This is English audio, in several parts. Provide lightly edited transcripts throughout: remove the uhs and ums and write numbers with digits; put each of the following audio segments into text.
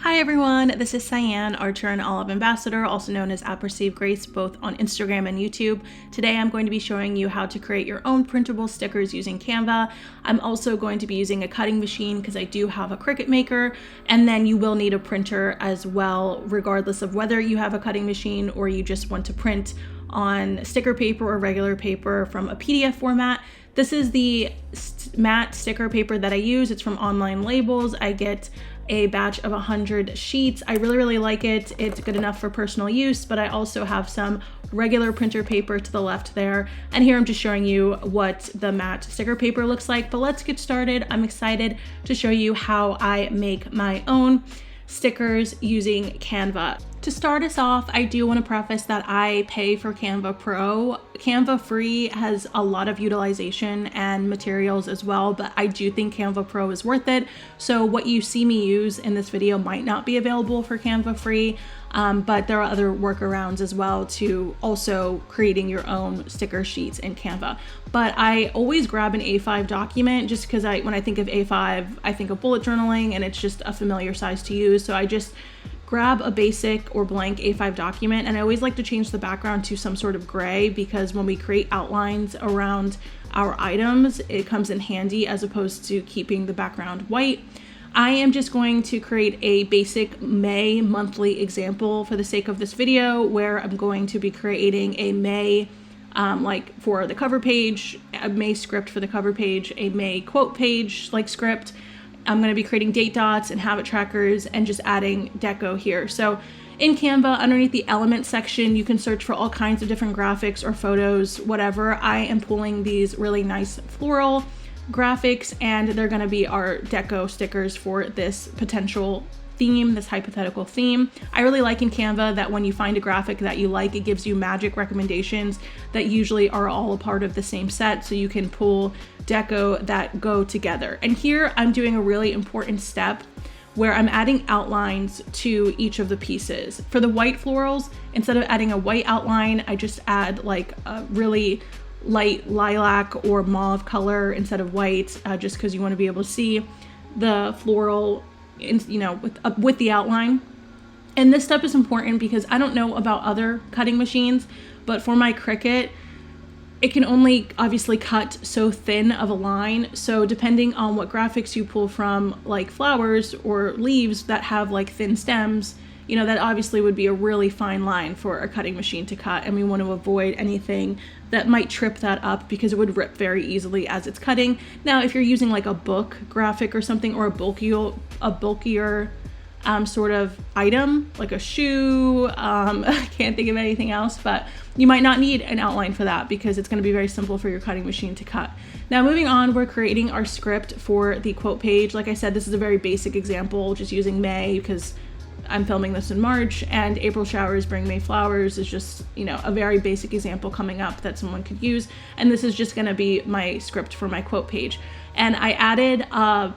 Hi everyone, this is Sian, Archer and Olive Ambassador, also known as @Perceived Grace, both on Instagram and YouTube. Today I'm going to be showing you how to create your own printable stickers using Canva. I'm also going to be using a cutting machine because I do have a Cricut maker, and then you will need a printer as well, regardless of whether you have a cutting machine or you just want to print on sticker paper or regular paper from a PDF format. This is the matte sticker paper that I use. It's from Online Labels. I get a batch of 100 sheets. I really like it. It's good enough for personal use, but I also have some regular printer paper to the left there. And here I'm just showing you what the matte sticker paper looks like. But let's get started. I'm excited to show you how I make my own stickers using Canva. To start us off, I do want to preface that I pay for Canva Pro. Canva Free has a lot of utilization and materials as well, but I do think Canva Pro is worth it. So what you see me use in this video might not be available for Canva Free, but there are other workarounds as well to also creating your own sticker sheets in Canva. But I always grab an A5 document just because when I think of A5, I think of bullet journaling and it's just a familiar size to use. So I just grab a basic or blank A5 document, and I always like to change the background to some sort of gray because when we create outlines around our items, it comes in handy as opposed to keeping the background white. I am just going to create a basic May monthly example for the sake of this video, where I'm going to be creating a May like for the cover page, a May script for the cover page, a May quote page like script. I'm going to be creating date dots and habit trackers and just adding deco here. So in Canva, underneath the element section, you can search for all kinds of different graphics or photos, whatever. I am pulling these really nice floral graphics, and they're going to be our deco stickers for this potential theme, this hypothetical theme. I really like in Canva that when you find a graphic that you like, it gives you magic recommendations that usually are all a part of the same set, so you can pull deco that go together. And here I'm doing a really important step where I'm adding outlines to each of the pieces. For the white florals, instead of adding a white outline, I just add like a really light lilac or mauve color instead of white, just because you want to be able to see the floral with the outline. And this step is important because I don't know about other cutting machines, but for my Cricut, it can only obviously cut so thin of a line. So depending on what graphics you pull from, like flowers or leaves that have like thin stems, that obviously would be a really fine line for a cutting machine to cut. And we want to avoid anything that might trip that up because it would rip very easily as it's cutting. Now, if you're using like a book graphic or something, or a bulkier sort of item, like a shoe, I can't think of anything else, but you might not need an outline for that because it's going to be very simple for your cutting machine to cut. Now, moving on, we're creating our script for the quote page. Like I said, this is a very basic example, just using May because I'm filming this in March, and April showers bring May flowers is just, a very basic example coming up that someone could use. And this is just going to be my script for my quote page. And I added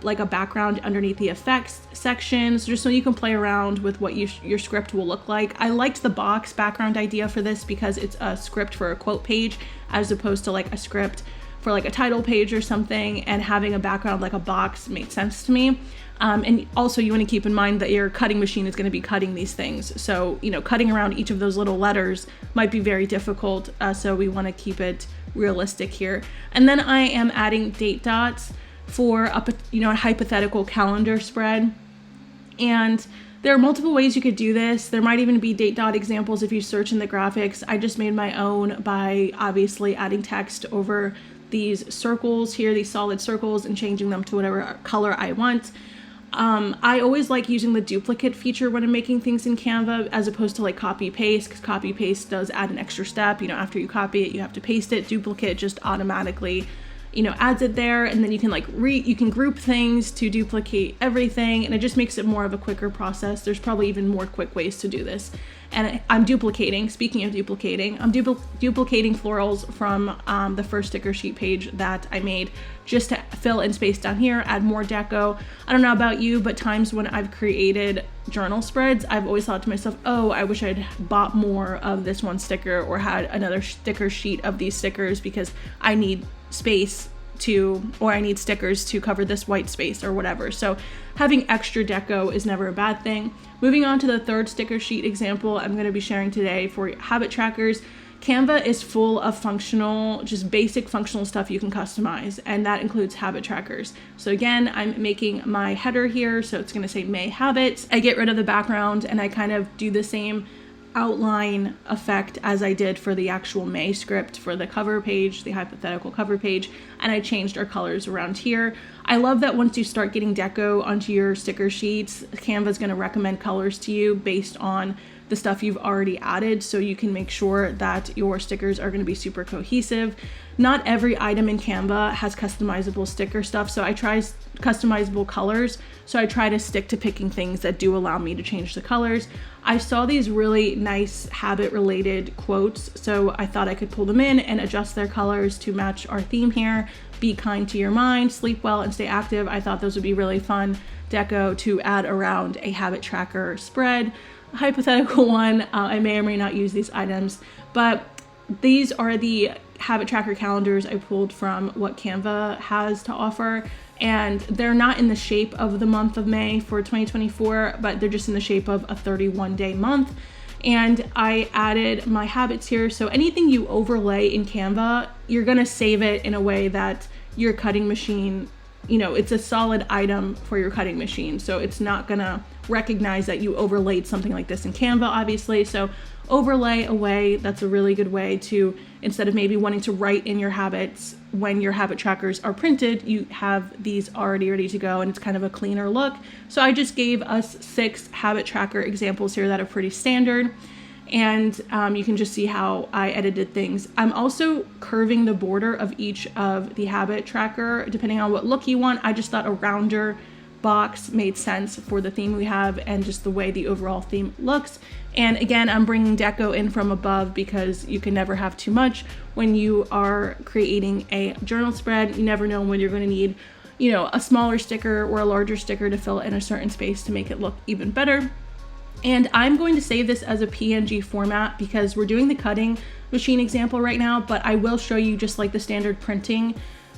like a background underneath the effects sections, just so you can play around with what your script will look like. I liked the box background idea for this because it's a script for a quote page as opposed to like a script for like a title page or something, and having a background like a box made sense to me. And also you want to keep in mind that your cutting machine is going to be cutting these things. So, cutting around each of those little letters might be very difficult. So we want to keep it realistic here. And then I am adding date dots for a hypothetical calendar spread. And there are multiple ways you could do this. There might even be date dot examples if you search in the graphics. I just made my own by obviously adding text over these circles here, these solid circles, and changing them to whatever color I want. I always like using the duplicate feature when I'm making things in Canva as opposed to like copy paste, because copy paste does add an extra step. After you copy it, you have to paste it. Duplicate just automatically adds it there, and then you can you can group things to duplicate everything, and it just makes it more of a quicker process. There's probably even more quick ways to do this. And I'm duplicating, speaking of duplicating, I'm duplicating florals from the first sticker sheet page that I made just to fill in space down here, add more deco. I don't know about you, but times when I've created journal spreads, I've always thought to myself, oh, I wish I'd bought more of this one sticker or had another sticker sheet of these stickers because I need space or I need stickers to cover this white space or whatever. So having extra deco is never a bad thing. Moving on to the third sticker sheet example I'm going to be sharing today for habit trackers. Canva is full of functional, just basic functional stuff you can customize, and that includes habit trackers. So again, I'm making my header here, so it's going to say May Habits. I get rid of the background and I kind of do the same outline effect as I did for the actual May script for the cover page, the hypothetical cover page, and I changed our colors around here. I love that once you start getting deco onto your sticker sheets, Canva is going to recommend colors to you based on the stuff you've already added, so you can make sure that your stickers are going to be super cohesive. Not every item in Canva has customizable sticker stuff, so I try customizable colors. So I try to stick to picking things that do allow me to change the colors. I saw these really nice habit related quotes, so I thought I could pull them in and adjust their colors to match our theme here. Be kind to your mind, sleep well, and stay active. I thought those would be really fun deco to add around a habit tracker spread. A hypothetical one, I may or may not use these items, but these are the habit tracker calendars I pulled from what Canva has to offer, and they're not in the shape of the month of May for 2024, but they're just in the shape of a 31-day month. And I added my habits here, so anything you overlay in Canva, you're gonna save it in a way that your cutting machine, it's a solid item for your cutting machine, so it's not gonna recognize that you overlaid something like this in Canva, obviously. So overlay away, that's a really good way to, instead of maybe wanting to write in your habits when your habit trackers are printed, you have these already ready to go and it's kind of a cleaner look. So I just gave us 6 habit tracker examples here that are pretty standard, and you can just see how I edited things. I'm also curving the border of each of the habit tracker depending on what look you want. I just thought a rounder box made sense for the theme we have and just the way the overall theme looks. And again, I'm bringing deco in from above because you can never have too much when you are creating a journal spread. You never know when you're going to need, a smaller sticker or a larger sticker to fill in a certain space to make it look even better. And I'm going to save this as a PNG format because we're doing the cutting machine example right now, but I will show you just like the standard printing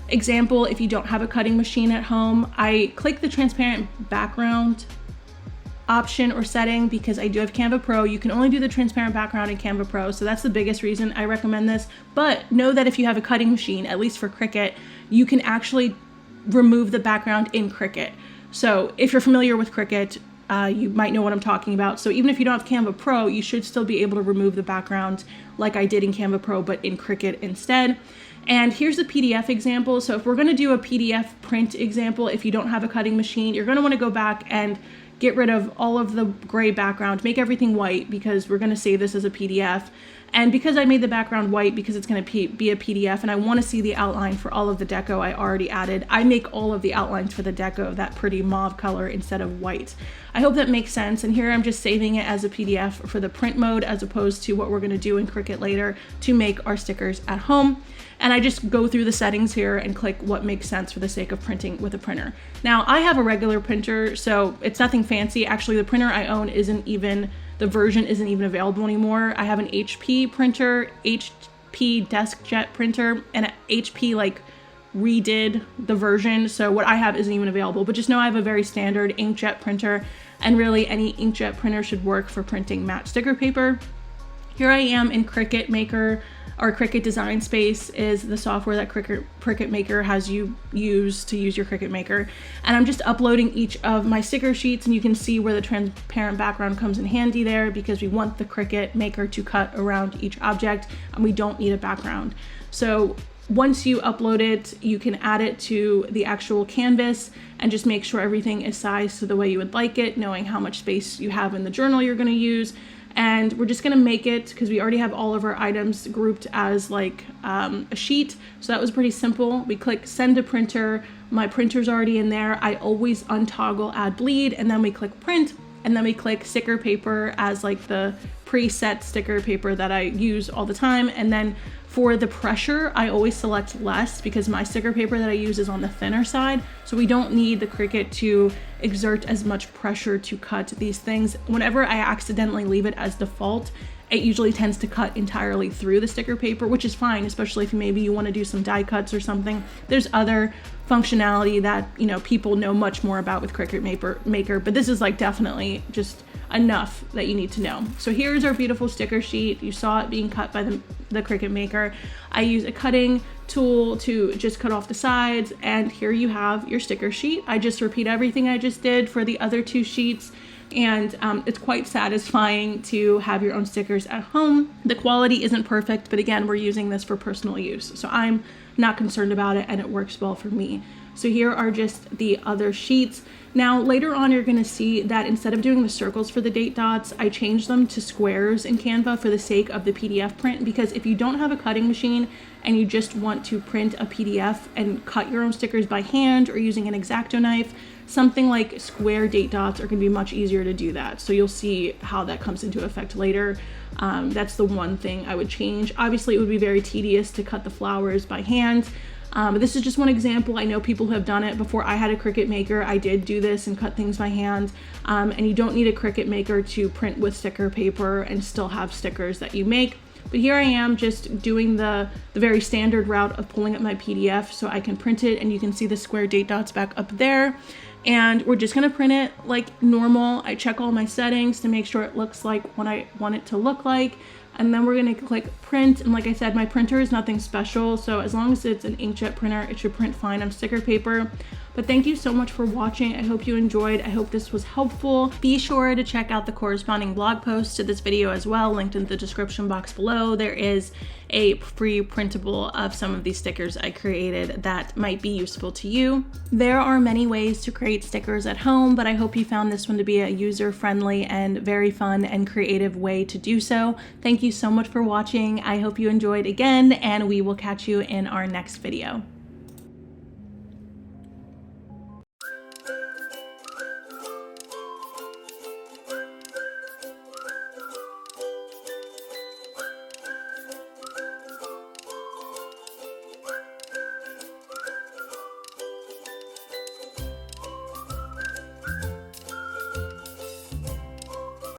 example if you don't have a cutting machine at home. I click the transparent background option or setting because I do have Canva Pro. You can only do the transparent background in Canva Pro, so that's the biggest reason I recommend this. But know that if you have a cutting machine, at least for Cricut, you can actually remove the background in Cricut. So if you're familiar with Cricut, you might know what I'm talking about. So even if you don't have Canva Pro, you should still be able to remove the background like I did in Canva Pro, but in Cricut instead. And here's the PDF example. So if we're going to do a PDF print example, if you don't have a cutting machine, you're going to want to go back and get rid of all of the gray background, make everything white because we're going to save this as a PDF. And because I made the background white because it's going to be a PDF and I want to see the outline for all of the deco I already added, I make all of the outlines for the deco that pretty mauve color instead of white. I hope that makes sense. And here I'm just saving it as a PDF for the print mode as opposed to what we're going to do in Cricut later to make our stickers at home. And I just go through the settings here and click what makes sense for the sake of printing with a printer. Now I have a regular printer, so it's nothing fancy. Actually, the printer I own the version isn't even available anymore. I have an HP printer, HP DeskJet printer, and HP redid the version. So what I have isn't even available, but just know I have a very standard inkjet printer, and really any inkjet printer should work for printing matte sticker paper. Here I am in Cricut Maker. Our Cricut Design Space is the software that Cricut Maker has you use to use your Cricut Maker. And I'm just uploading each of my sticker sheets, and you can see where the transparent background comes in handy there because we want the Cricut Maker to cut around each object and we don't need a background. So once you upload it, you can add it to the actual canvas and just make sure everything is sized to the way you would like it, knowing how much space you have in the journal you're going to use. And we're just gonna make it, because we already have all of our items grouped as a sheet. So that was pretty simple. We click send to printer. My printer's already in there. I always untoggle add bleed, and then we click print, and then we click sticker paper as the preset sticker paper that I use all the time. And then for the pressure, I always select less because my sticker paper that I use is on the thinner side. So we don't need the Cricut to exert as much pressure to cut these things. Whenever I accidentally leave it as default, it usually tends to cut entirely through the sticker paper, which is fine, especially if maybe you want to do some die cuts or something. There's other functionality that, you know, people know much more about with Cricut Maker, but this is like definitely just enough that you need to know. So here's our beautiful sticker sheet. You saw it being cut by the Cricut Maker. I use a cutting tool to just cut off the sides, and here you have your sticker sheet. I just repeat everything I just did for the other two sheets, and it's quite satisfying to have your own stickers at home. The quality isn't perfect, but again, we're using this for personal use, so I'm not concerned about it, and it works well for me. So here are just the other sheets. Now later on you're going to see that instead of doing the circles for the date dots, I changed them to squares in Canva for the sake of the PDF print, because if you don't have a cutting machine and you just want to print a PDF and cut your own stickers by hand or using an X-Acto knife, something like square date dots are going to be much easier to do that. So you'll see how that comes into effect later. That's the one thing I would change. Obviously it would be very tedious to cut the flowers by hand. This is just one example. I know people who have done it. Before I had a Cricut Maker, I did do this and cut things by hand. And you don't need a Cricut Maker to print with sticker paper and still have stickers that you make. But here I am just doing the very standard route of pulling up my PDF so I can print it, and you can see the square date dots back up there. And we're just gonna print it like normal. I check all my settings to make sure it looks like what I want it to look like. And then we're gonna click print. And like I said, my printer is nothing special, so as long as it's an inkjet printer, it should print fine on sticker paper. But thank you so much for watching. I hope you enjoyed. I hope this was helpful. Be sure to check out the corresponding blog post to this video as well, linked in the description box below. There is a free printable of some of these stickers I created that might be useful to you. There are many ways to create stickers at home, but I hope you found this one to be a user-friendly and very fun and creative way to do so. Thank you so much for watching. I hope you enjoyed again, and we will catch you in our next video.